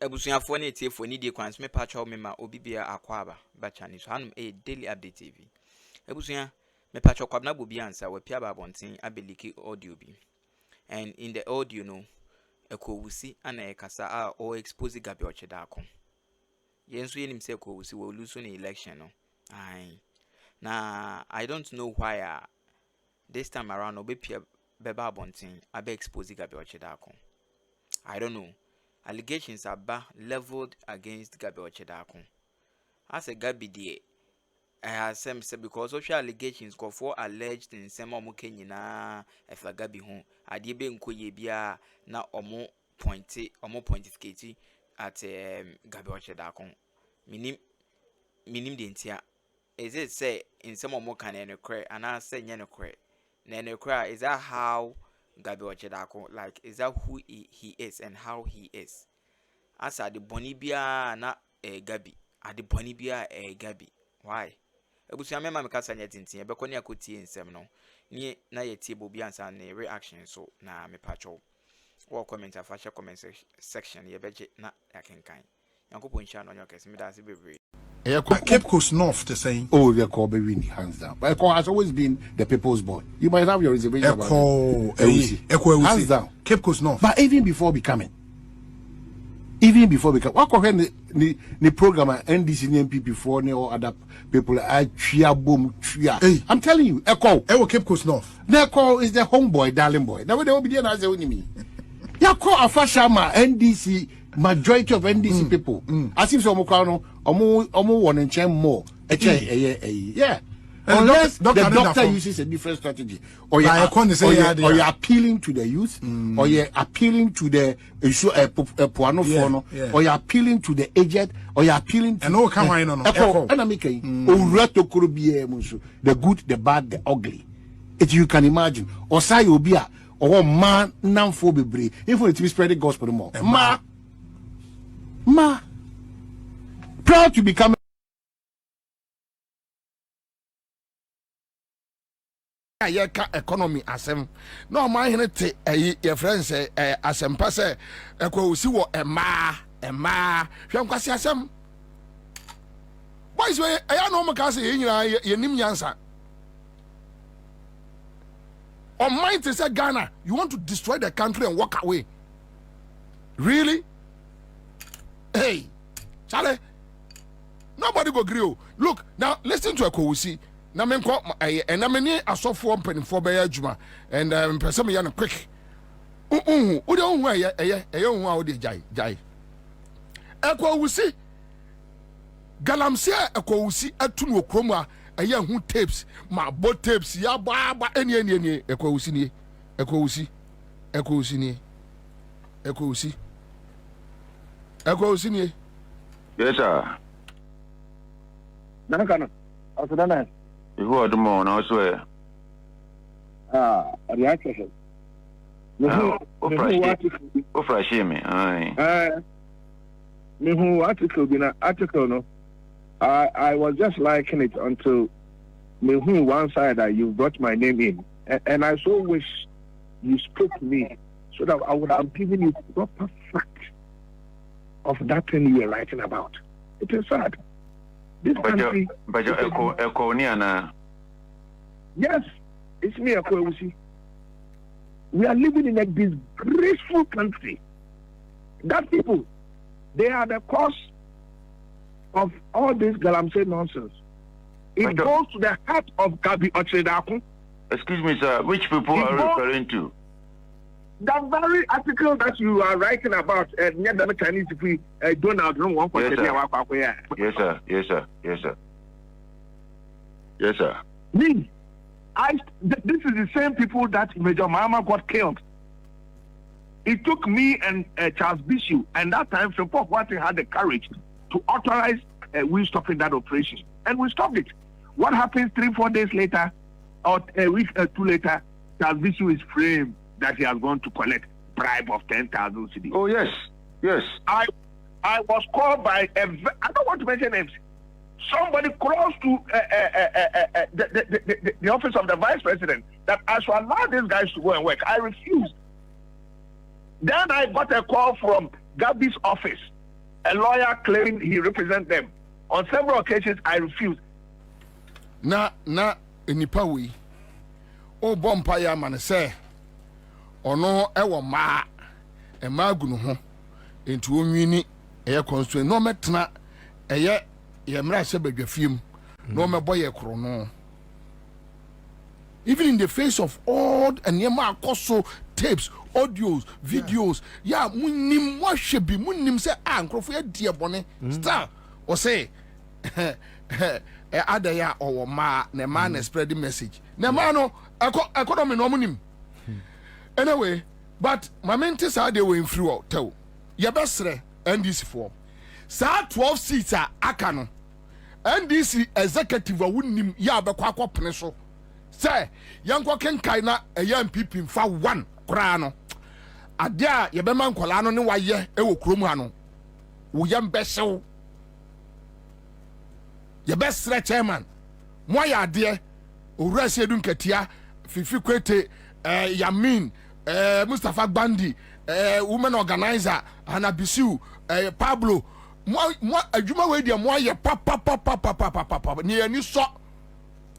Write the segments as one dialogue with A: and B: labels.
A: Ebusuafo na etiefo ni die kwans me pacho me ma obi bia akwaba bachani so hanum daily update TV. Ebusua me pacho kwabna bobi ansa we pia ba bonten abeliki audio bi. And in the audio no Ewusi ana ekasa a o expose Gabby ochedako. Yenso yenim se Ewusi we lose on election no. Aye. Na I don't know why this time around obi pia beba bonten abe expose Gabby ochedako. I don't know. Allegations are leveled against Gabby ochedako. As a Gabby die some say because social allegations go for alleged in some omo kenyina efa Gabby ho ade be nkoye bia na omo pontificate at Gabby ochedako. Minim de ntia is it say in some omo kan enokre and I say nyenokre na enokre is that how Gabby ochedako, like is that who he is and how he is? As the bonibia na Gabby, at the bonibia Gabby. Why? Ebusuame ma mekasa nya tintin be koni akoti ensem no. Ni na ye tie bobi ansa na reaction so na me pacho. Wo comment afa comment section ye beje na yakenkan. Yankopon sha no nyokes me da se bebre.
B: Cape Coast North to say,
C: oh, the Ekow be winning hands down. But Ekow has always been the people's boy. You might have your reservation about
B: Ekow,
C: hands down.
B: Cape Coast North.
C: But even before becoming, what can the program NDC NPP before or other people I cheer boom cheer. I'm telling you, Ekow
B: Cape Coast North.
C: The Ekow is the homeboy, darling boy. Now they will be there as a enemy. Ekow Afashama NDC. Majority of NDC people, as if some omo one and more. Yeah. Unless the doctor uses a different strategy, or you're appealing to the youth, or you're appealing to the puano fono, or you're appealing to the aged, or you're appealing to the good, the bad, the ugly. If you can imagine, or say you be or man nam for be brave, if it be spreading gospel more. Ma, proud to become
D: economy asem. No man hene your friends say asem pa say Ewusi wo ema hwem kwase asem. Boys we no mo ka say ye nim nyansa. On mind to say Ghana, you want to destroy the country and walk away. Really? Hey, Charlie, nobody go agree. Look, now listen to Ewusi. Now men call and I mean I saw for for by Juma and person me yana quick. Who don't wear jai. Ewusi. Galamsia Ewusi atunu Akroma who tapes, my boat tapes, ya ba any Ewusi ni.
E: Yes, sir.
F: Nakana. Asudana.
E: You are the more now, swear.
F: Reaction. Article no. I was just liking it until one side that you brought my name in, and I so wish you spoke to me so that I would have given you proper fact of that thing you were writing about. It is sad. This country.
E: But your Ekow.
F: Yes, it's me, Ewusi. We are living in a disgraceful country. That people, they are the cause of all this galamsey nonsense. It goes to the heart of Gabby ochedako.
E: Excuse me, sir. Which people are you referring to?
F: The very article that you are writing about, Chinese Donald Trump.
E: Yes, sir. Yes, sir. Yes, sir. Yes, sir.
F: Me, this is the same people that Major Mahama got killed. It took me and Charles Bishop, and that time Support Party had the courage to authorize we stopping that operation, and we stopped it. What happens 3-4 days later, or a week or two later, Charles Bishop is framed that he has gone to collect bribe of 10,000 cedis.
E: Oh yes, yes.
F: I was called by I don't want to mention names. Somebody close to the office of the vice president that I should allow these guys to go and work. I refused. Then I got a call from Gabby's office a lawyer claiming he represents them. On several occasions, I refused.
D: Na nipa we o bompa ya man say ono ewo ma e ma gunu ho enti onwini eye constituent no metena eye ye mra se badwafiem no meboye kro no. Even in the face of all and yema akoso tapes, audios, videos, yeah, munim washebi, munim say nkrofo ya die bone. Star or say ada ya or ma ne man spread the message. Ne man no economy no munim. Anyway, but my mentors are they were through tell. Ya besre NDC for. Sa 12 seats are akano. NDC executive wunim ya bekwa akopene so. Say, yanko kenkai na MPP mfa 1 kra no. Ade a ye be man kwala no ne waye ewo krom ha no. Wo yam behyew. Ye be sre chairman. Mo ya ade owura siedu nkatia fifi kwete Yamin Mustafa Bandi women organizer Anabisiu Pablo mo adwuma we dia mo ye papa ni ani so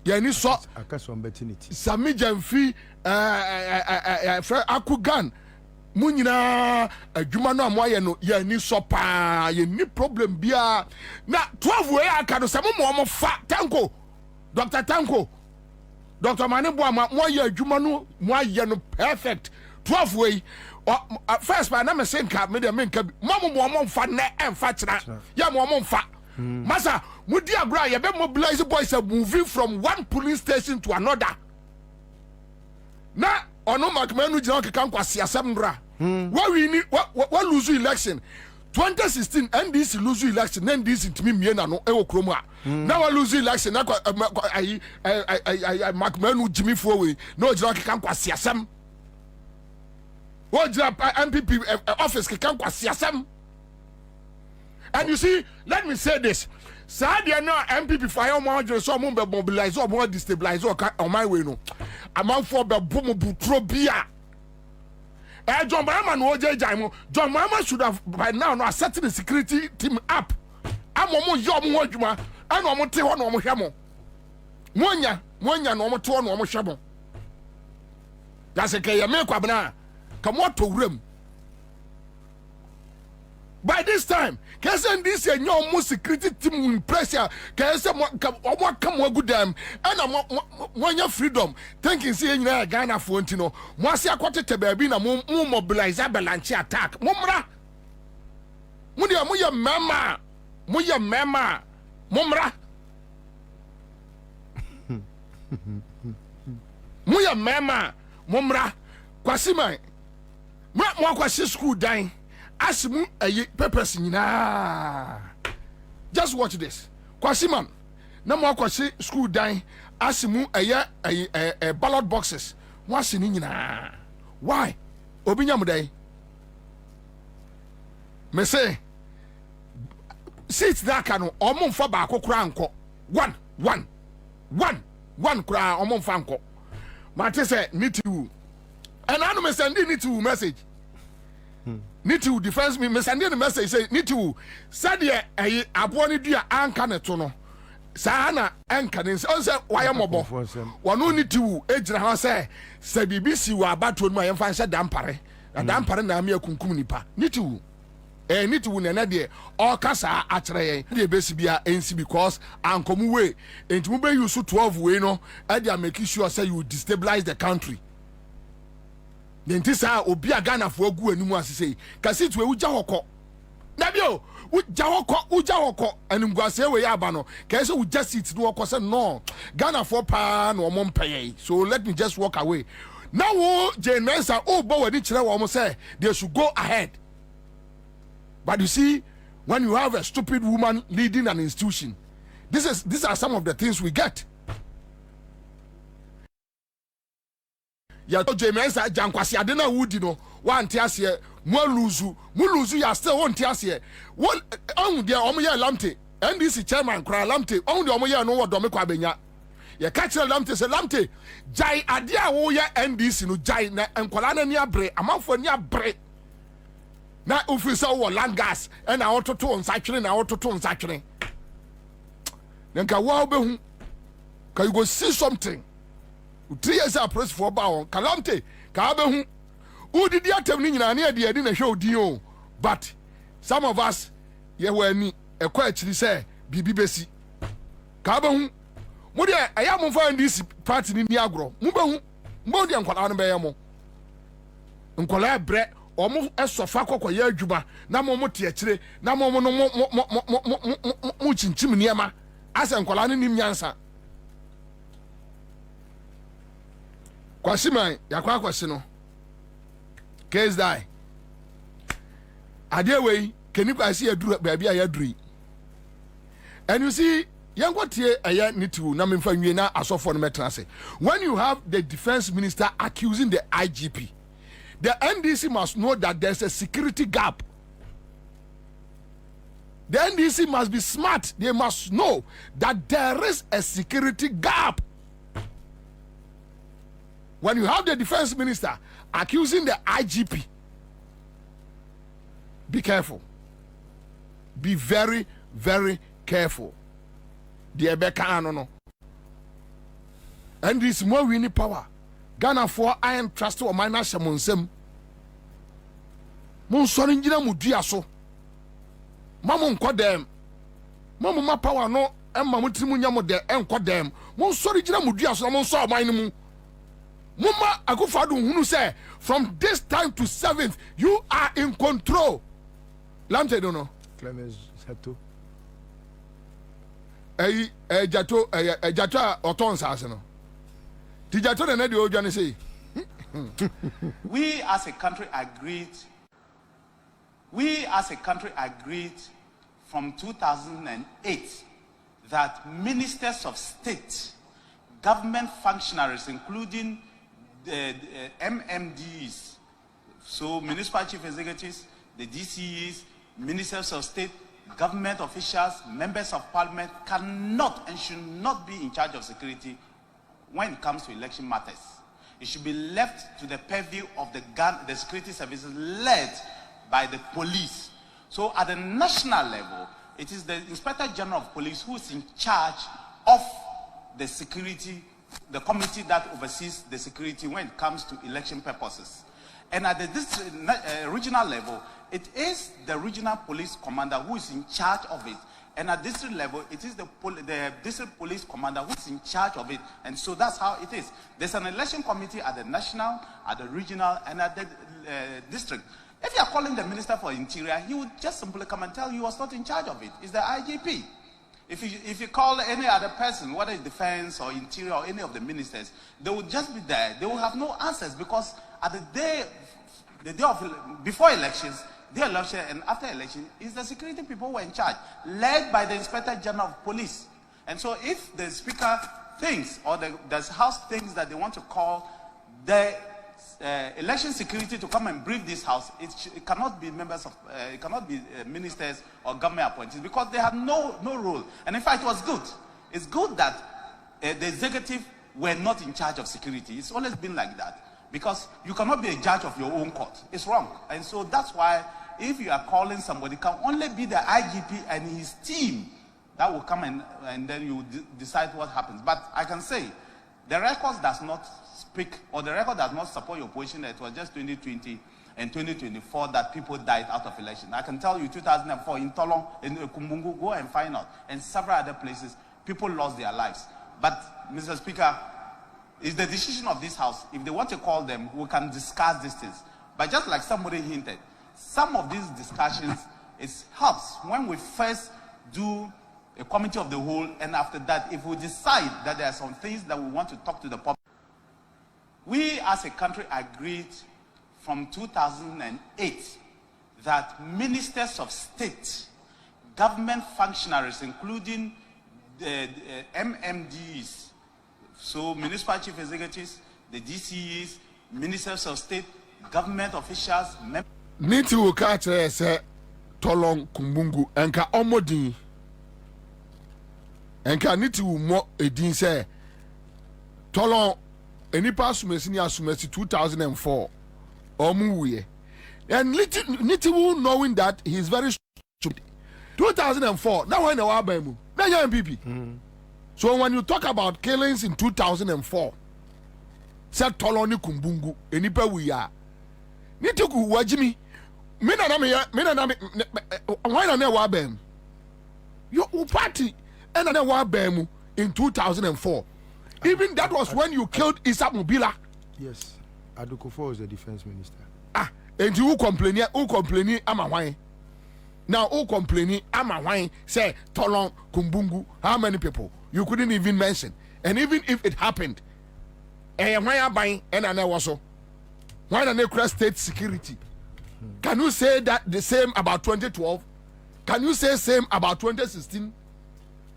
D: yani so
C: akaso opportunity
D: Sami Jamfi Akugan munyina adwuma no amoye no yani so pa ye ni problem bia na 12 we aka no samo mo fa Tanko Dr. Tanko Dr. Manebo mo ye adwuma no mo aye no perfect 12 we first by na me senka me de menka mo fa na emfa kira ya mo fa Masa, mudi agra ye be mobilize boys are moving from one police station to another. Na ono makmenu jina kekan kwasi asemra. What we need what lose election 2016 NDC lose election NDC ntimi mie na no ewo kromu a. Na wa lose election na makmenu jimi fo we no jina kekan kwasi asem. What jina MPP office kekan kwasi asem. And you see, let me say this. Sadia no MPP fire mo just so mo be mobilize or mo destabilize on my way no. Amount for be boom butro bia. John Mahama no jai. John Mahama should have by now no setting the security team up. Amomo yo mo adwuma. Ana mo te ho no mo hwemo. Monya no mo te ho no mo hwemo. That's a kay me kwabna. Come what to room. By this time, Kesi this a new security team in pressure. Kesi what come good them and one your freedom. Thinking saying Ghana for Antino. Mwasi akwate te baby na mo mobilize avalanche attack. Mumra. Muya mama. Mumra. Muya mama. Mumra. Kwasima. Mwa kwasi school dying. Asimu purpose nyina. Just watch this. Kwasiman na mo kwasi school dan asimu ballot boxes. Wasi ni nyina. Why? Obinya mudai. Me say seats that can omo mfa ba akokura anko. One kura omo mfa anko. Mate say need to. And I me send need to message. Need to defense me send the message say need to said ye aboni dua anka ne to no saa na anka ne say why mobo wonu need to ejira ho say BBC wa abato no yemfa nse dampare na dampare na me akunkum nipa need to na de all kasa akere yen de besi bia NC because ankomu we enti be use 12 we no e dey make sure say you destabilize the country. Nti sa obi Ghana fo agu animu asese kasi tu ewuja hokọ na bio uja hokọ animguase we ya aba no kasi uja seat no hokọ say no Ghana fo pa na omo mpeye so let me just walk away now wo Jenensa bo wadi kire wo mo say they should go ahead. But you see, when you have a stupid woman leading an institution, these are some of the things we get. Ya Jenensa jankwasi adena wudi no wa ntiase mo lose ya still won ntiase won on dia omo ya lamte NDC chairman kra lamte on dia omo ya no wodo me kwa benya ye ka kire lamte se lamte jai ade a wo ya NDC no jai na enkwala na ni abre amanfo ni abre na ofisa wo land gas and na ototo nsatwene na ototo nsatwene nka wa obehu ka you go see something 3 years approach for ba calamity ka obehu udidi atem ni nyina na ade na hwe odin o but some of us ye wani ekwa akiri say bibi besi ka obehu mo de aya mo fa ndisi party ni agro mo behu mo de nkwala no be ye mo nkwala bre omo esofa kokoye adwuma na mo te akire na mo no mo chinchim niema asa nkwala no nim nyansa kwasi man yakwa kwasi no case die ade wey keni kwasi aduru baabi ayaduri and you see yangotie aya nitu na memfa nwie na asofo no metra se when you have the defense minister accusing the IGP, the NDC must know that there's a security gap. The NDC must be smart. They must know that there is a security gap. When you have the defense minister accusing the IGP, be careful. Be very, very careful. The Ebeka no. And this more winning power. Ghana for iron trust or minor shamonsem. Mon son ingina mudia so. Mamon kodem. Mamma power no and mamutimunyamo de and kodem. Mon sorry jina mudia so mon saw mine. Mama Agufadu who say from this time to 7th you are in control. Lante don't know.
C: Clemens Sato.
D: Jato oton saseno. Tijato na nedi ojane say.
G: We as a country agreed from 2008 that ministers of state, government functionaries, including the MMDs, so municipal chief executives, the DCEs, ministers of state, government officials, members of parliament cannot and should not be in charge of security when it comes to election matters. It should be left to the purview of the security services led by the police. So at the national level, it is the Inspector General of Police who is in charge of the security, the committee that oversees the security when it comes to election purposes. And at the regional level, it is the regional police commander who is in charge of it. And at district level, it is the district police commander who is in charge of it. And so that's how it is. There's an election committee at the national, at the regional, and at the district. If you are calling the Minister for Interior, he would just simply come and tell you he was not in charge of it. It's the IGP. If you call any other person, whether it's defense or interior or any of the ministers, they will just be there. They will have no answers because at the day of before elections, the election and after election, is the security people who are in charge, led by the Inspector General of Police. And so if the Speaker thinks, or the House thinks that they want to call the election security to come and brief this House, it cannot be members of, it cannot be ministers or government appointees because they have no role. And in fact, it was good. It's good that the executive were not in charge of security. It's always been like that. Because you cannot be a judge of your own court. It's wrong. And so that's why if you are calling somebody, it can only be the IGP and his team that will come and then you decide what happens. But I can say the record does not speak, or the record does not support your position that it was just 2020 and 2024 that people died out of election. I can tell you 2004 in Tolong, in Kumbungu, go and find out, and several other places, people lost their lives. But Mr. Speaker, it's the decision of this House. If they want to call them, we can discuss these things. But just like somebody hinted, some of these discussions, it helps when we first do a committee of the whole, and after that, if we decide that there are some things that we want to talk to the public. We as a country agreed from 2008 that ministers of state, government functionaries, including the MMDs, so municipal chief executives, the DCEs, ministers of state, government officials,
D: Niti ukate se Tolong Kumbungu enka omodin enka niti umo edin se Tolong enipa asumesi ni asumesi 2004 omuwe And Nitiwu knowing that he's very stupid. 2004, now when I was MPP. So when you talk about killings in 2004, said Toloni Kumbungu, enipa we are. Nitiku wajimi. Mina why na wabem? Your party and na wabem in 2004. Even that was when you killed Issa Mubila.
C: Yes. Adukofo was the defense minister.
D: And you complaining, I'm a wine. Now, who complaining, I'm a wine, say, Tolon, Kumbungu, how many people? You couldn't even mention. And even if it happened, and why are buying, and I know also, why don't they cross state security? Can you say that the same about 2012? Can you say same about 2016?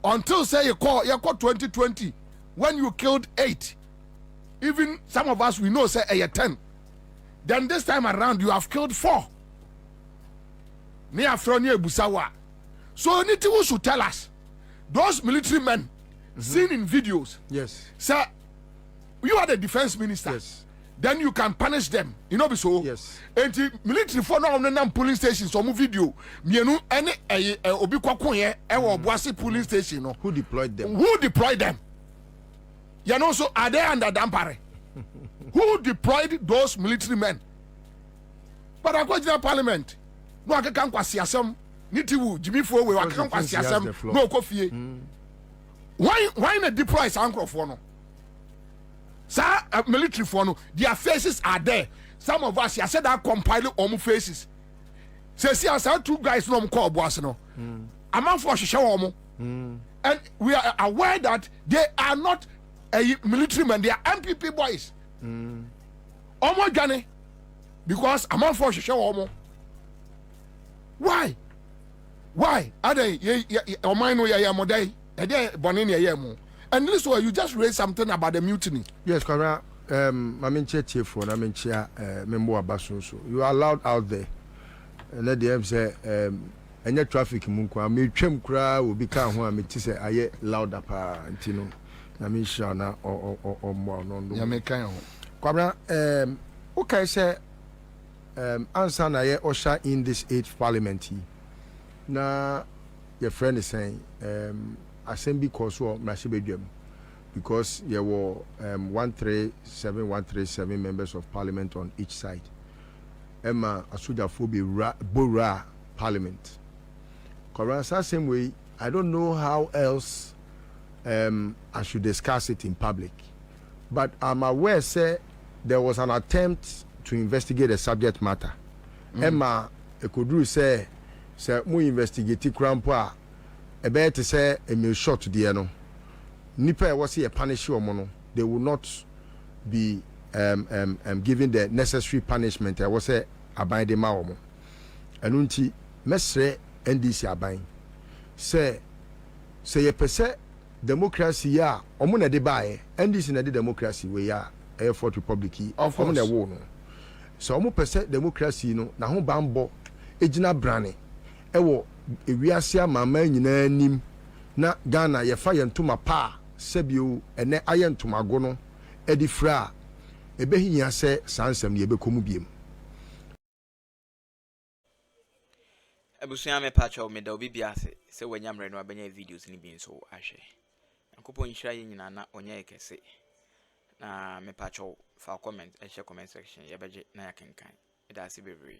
D: Until say you call 2020, when you killed 8, even some of us we know say 10. Then this time around you have killed 4. Near Fronia Busawa. So Nitiwu should tell us, those military men seen in videos.
C: Yes.
D: Sir, you are the defense minister.
C: Yes.
D: Then you can punish them. You know so.
C: Yes.
D: And the military for now on police station some video. Mienu any obi kwakunye ewo Obuasi police station no.
C: Who deployed them?
D: Who deployed them? You know so are they under Dampare? Who deployed those military men? But I go to the parliament. No, I can't kwasi asem. Nitiwu Jimmy Fowe I can't kwasi asem. No kofie. Why not deploy Sankro for no? Sir, military for no. Their faces are there. Some of us, I said that compile on faces. Say, see, I said 2 guys no call boss no. I'm out for show. And we are aware that they are not military men, they are MPP boys. Omo Johnny, because I'm out for show. Why? Are they? And this way, you just raised something about the mutiny.
C: Yes, Kara. Maminche for Namincha Membo Abaso. You are allowed out there. And let them say, any traffic Munkwa, me trim cry will become one. Me say, I loud up, Antino, Namishana or more. No,
D: Yameka.
C: Kara, okay, say, answer na ye Osha in this 8th parliament. Na your friend is saying, assembly cause or Mashibedium because there were 137 members of parliament on each side. Emma Asuja Phoebe Bora Parliament. Koransa same way, I don't know how else I should discuss it in public. But I'm aware say there was an attempt to investigate the subject matter. Emma Ekow say mu investigate crampa about to say a meal shot to the ano. Nipa was here punish you mono. They will not be given the necessary punishment. I was say abide maomo. Anunti mesre NDC abide. Say ye pese democracy ya omuna de bae NDC na de democracy we ya Air Fort Republic of omuna wo no. So omu pese democracy no na ho bambo ejina brane ewo ewiase amama nyina nim na Ghana ye fa yentuma pa sebio ene ayentuma go no edifra ebehia se sansem ne ebekomu biem.
A: Abusua me pacho me da obi biase se wanyamre no abanya videos ni bi nso ahwe. Akopɔ nhira ye nyina na onya ekese. Na me pacho fa comment share comment section ye beje na yakenkan. Ida se bebre.